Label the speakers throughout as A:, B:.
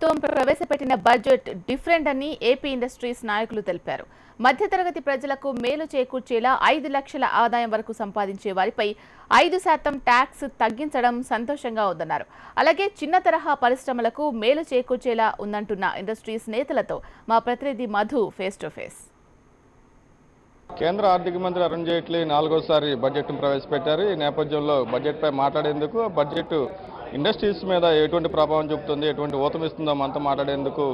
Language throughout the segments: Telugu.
A: ప్రభుత్వం ప్రవేశపెట్టిన బడ్జెట్ డిఫరెంట్ అని ఏపీ ఇండస్ట్రీస్ నాయకులు తెలిపారు. మధ్యతరగతి ప్రజలకు మేలు చేకూర్చేలా 5 లక్షల ఆదాయం వరకు సంపాదించే వారిపై 5% ట్యాక్స్ తగ్గించడం సంతోషంగా ఉందన్నారు. అలాగే చిన్న తరహా పరిశ్రమలకు మేలు చేకూర్చేలా ఉందంటున్న ఇండస్ట్రీస్ నేతలతో మా ప్రతినిధి మధు ఫేస్ టు ఫేస్.
B: కేంద్ర ఆర్థిక మంత్రి అరుణ్ జైట్లీ 4వసారి బడ్జెట్ను ప్రవేశపెట్టారు. ఈ నేపథ్యంలో బడ్జెట్పై మాట్లాడేందుకు బడ్జెట్ ఇండస్ట్రీస్ మీద ఎటువంటి ప్రభావం చూపుతుంది, ఎటువంటి ఊతమిస్తుందో మనతో మాట్లాడేందుకు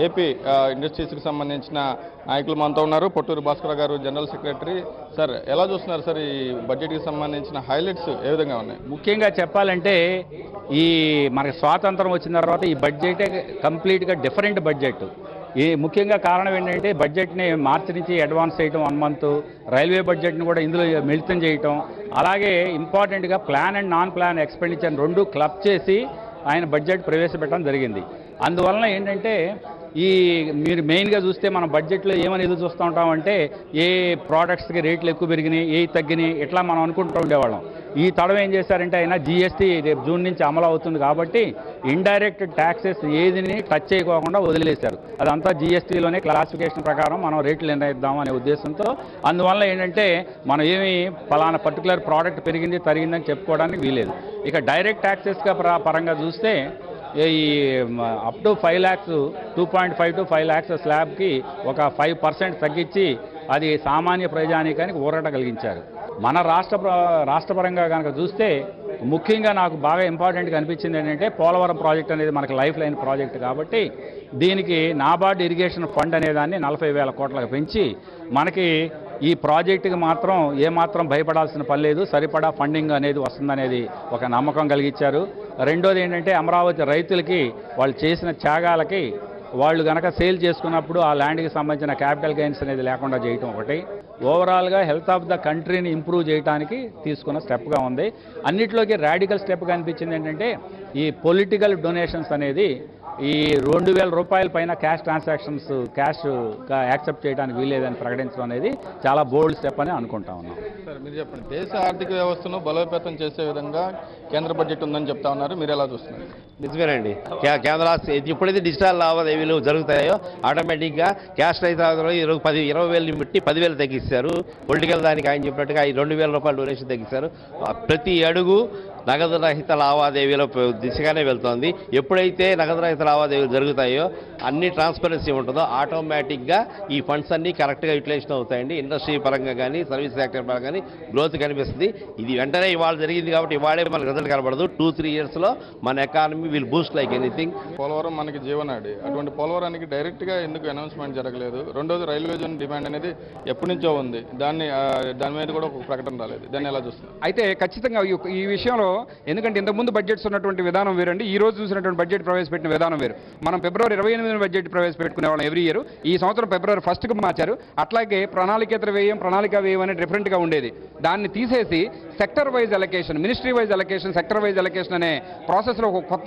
B: ఏపీ ఇండస్ట్రీస్కి సంబంధించిన నాయకులు మనతో ఉన్నారు. పొట్టూరు భాస్కర్ గారు, జనరల్ సెక్రటరీ. సార్, ఎలా చూస్తున్నారు సార్ ఈ బడ్జెట్కి సంబంధించిన హైలైట్స్ ఏ విధంగా ఉన్నాయి?
C: ముఖ్యంగా చెప్పాలంటే ఈ మనకి స్వాతంత్రం వచ్చిన తర్వాత ఈ బడ్జెట్ కంప్లీట్గా డిఫరెంట్ బడ్జెట్. ఈ ముఖ్యంగా కారణం ఏంటంటే బడ్జెట్ని మార్చి నుంచి అడ్వాన్స్ చేయటం 1 మంత్, రైల్వే బడ్జెట్ని కూడా ఇందులో మిళితం చేయటం, అలాగే ఇంపార్టెంట్గా plan and non plan expenditure 2 club చేసి ఆయన బడ్జెట్ ప్రవేశపెట్టడం జరిగింది. అందువలన ఏంటంటే మీరు మెయిన్గా చూస్తే మనం బడ్జెట్లో ఏమని ఎదురు చూస్తూ ఉంటామంటే ఏ ప్రోడక్ట్స్కి రేట్లు ఎక్కువ పెరిగినాయి, ఏ తగ్గినాయి, ఇట్లా మనం అనుకుంటూ ఉండేవాళ్ళం. ఈ తడవ ఏం చేశారంటే ఆయన జీఎస్టీ రేపు జూన్ నుంచి అమలు అవుతుంది కాబట్టి ఇండైరెక్ట్ ట్యాక్సెస్ ఏదిని టచ్ చేయకోకుండా వదిలేశారు. అదంతా జీఎస్టీలోనే క్లాసిఫికేషన్ ప్రకారం మనం రేట్లు నిర్ణయిద్దాం అనే ఉద్దేశంతో. అందువల్ల ఏంటంటే మనం ఏమి ఫలానా పర్టికులర్ ప్రోడక్ట్ పెరిగింది తరిగిందని చెప్పుకోవడానికి వీలేదు. ఇక డైరెక్ట్ ట్యాక్సెస్గా పరంగా చూస్తే ఈ up to 5 lakhs 2.5 to 5 lakhs స్లాబ్కి ఒక 5% తగ్గించి అది సామాన్య ప్రజానీకానికి ఊరట కలిగించారు. మన రాష్ట్రపరంగా కనుక చూస్తే ముఖ్యంగా నాకు బాగా ఇంపార్టెంట్గా అనిపించింది ఏంటంటే పోలవరం ప్రాజెక్ట్ అనేది మనకి లైఫ్ లైన్ ప్రాజెక్ట్ కాబట్టి దీనికి నాబార్డ్ ఇరిగేషన్ ఫండ్ అనేదాన్ని 40,000 కోట్లకు పెంచి మనకి ఈ ప్రాజెక్టుకి మాత్రం ఏమాత్రం భయపడాల్సిన పని లేదు, సరిపడా ఫండింగ్ అనేది వస్తుందనేది ఒక నమ్మకం కలిగించారు. రెండోది ఏంటంటే అమరావతి రైతులకి వాళ్ళు చేసిన త్యాగాలకి వాళ్ళు కనుక సేల్ చేసుకున్నప్పుడు ఆ ల్యాండ్కి సంబంధించిన క్యాపిటల్ గెయిన్స్ అనేది లేకుండా చేయటం ఒకటి. ఓవరాల్గా హెల్త్ ఆఫ్ ద కంట్రీని ఇంప్రూవ్ చేయడానికి తీసుకున్న స్టెప్గా ఉంది. అన్నిట్లోకి రాడికల్ స్టెప్గా అనిపించింది ఏంటంటే ఈ పొలిటికల్ డొనేషన్స్ అనేది ఈ 2,000 రూపాయల పైన క్యాష్ ట్రాన్సాక్షన్స్ యాక్సెప్ట్ చేయడానికి వీల్లేదని ప్రకటించడం అనేది చాలా బోల్డ్ స్టెప్ అని అనుకుంటా ఉన్నాం.
B: సార్, మీరు చెప్పండి, దేశ ఆర్థిక వ్యవస్థను బలోపేతం చేసే విధంగా కేంద్ర బడ్జెట్ ఉందని చెప్తా ఉన్నారు, మీరు ఎలా చూస్తున్నారు?
D: నిజమేనండి. కేంద్ర ఎప్పుడైతే డిజిటల్ లావాదేవీలు జరుగుతాయో ఆటోమేటిక్గా క్యాష్ రైతు 20,000 పెట్టి 10,000 తగ్గిస్తారు. పొలిటికల్ దానికి ఆయన చెప్పినట్టుగా ఈ 2,000 రూపాయల డొనేషన్ తగ్గిస్తారు. ప్రతి అడుగు నగదు రహిత లావాదేవీల దిశగానే వెళ్తోంది. ఎప్పుడైతే నగదు రహిత లావాదేవీలు జరుగుతాయో అన్ని ట్రాన్స్పరెన్సీ ఉంటుందో ఆటోమేటిక్గా ఈ ఫండ్స్ అన్నీ కరెక్ట్గా యూటిలైజేషన్ అవుతాయండి. ఇండస్ట్రీ పరంగా కానీ సర్వీస్ సెక్టర్ పరంగా కానీ గ్రోత్ కనిపిస్తుంది. ఇది వెంటనే ఇవాళ జరిగింది కాబట్టి ఇవాళే మనకు రిజల్ట్ కనబడదు. 2-3 yearsలో మన economy will Boost like anything.
B: Polavaram మనకి జీవనాడి, అటువంటి పోలవరానికి డైరెక్ట్గా ఎందుకు అనౌన్స్మెంట్ జరగలేదు? రెండోది రైల్వే జోన్ డిమాండ్ అనేది ఎప్పటి నుంచో ఉంది, దాని మీద కూడా ఒక ప్రకటన రాలేదు. దాన్ని ఎలా చూస్తున్నారు?
E: అయితే ఖచ్చితంగా ఈ విషయంలో ఎందుకంటే ఇంతకుముందు బడ్జెట్స్ ఉన్నటువంటి విధానం వేరండి, ఈ రోజు చూసినటువంటి బడ్జెట్ ప్రవేశపెట్టిన విధానం వేరు. మనం ఫిబ్రవరి 28 బడ్జెట్ ప్రవేశపెట్టుకునే వాళ్ళం ఎవ్రీ ఇయర్. ఈ సంవత్సరం ఫిబ్రవరి 1కి మార్చారు. అట్లాగే ప్రణాళికేతర వ్యయం, ప్రణాళిక వ్యయం అనేది డిఫరెంట్గా ఉండేది. దాన్ని తీసేసి sector wise allocation, ministry wise allocation, sector wise allocation అనే ప్రాసెస్లో ఒక కొత్త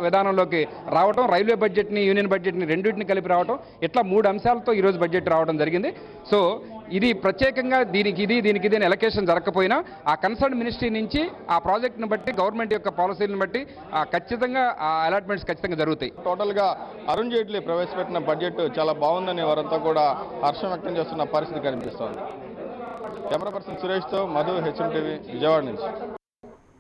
E: విధానంలోకి రావడం, రైల్వే బడ్జెట్ని యూనియన్ బడ్జెట్ని రెండింటిని కలిపి రావడం, ఇట్లా 3 అంశాలతో ఈరోజు బడ్జెట్ రావడం జరిగింది. సో ఇది ప్రత్యేకంగా దీనికి ఇది అని ఎలకేషన్ జరగకపోయినా ఆ కన్సర్న్ మినిస్ట్రీ నుంచి ఆ ప్రాజెక్ట్ని బట్టి గవర్నమెంట్ యొక్క పాలసీలను బట్టి ఖచ్చితంగా ఆ అలాట్మెంట్స్ ఖచ్చితంగా జరుగుతాయి.
B: టోటల్గా అరుణ్ జైట్లీ ప్రవేశపెట్టిన బడ్జెట్ చాలా బాగుందని వారంతా కూడా హర్షం వ్యక్తం చేస్తున్న పరిస్థితి కనిపిస్తోంది. కెమెరా పర్సన్ సురేష్తో మధు, HM TV, విజయవాడ నుంచి.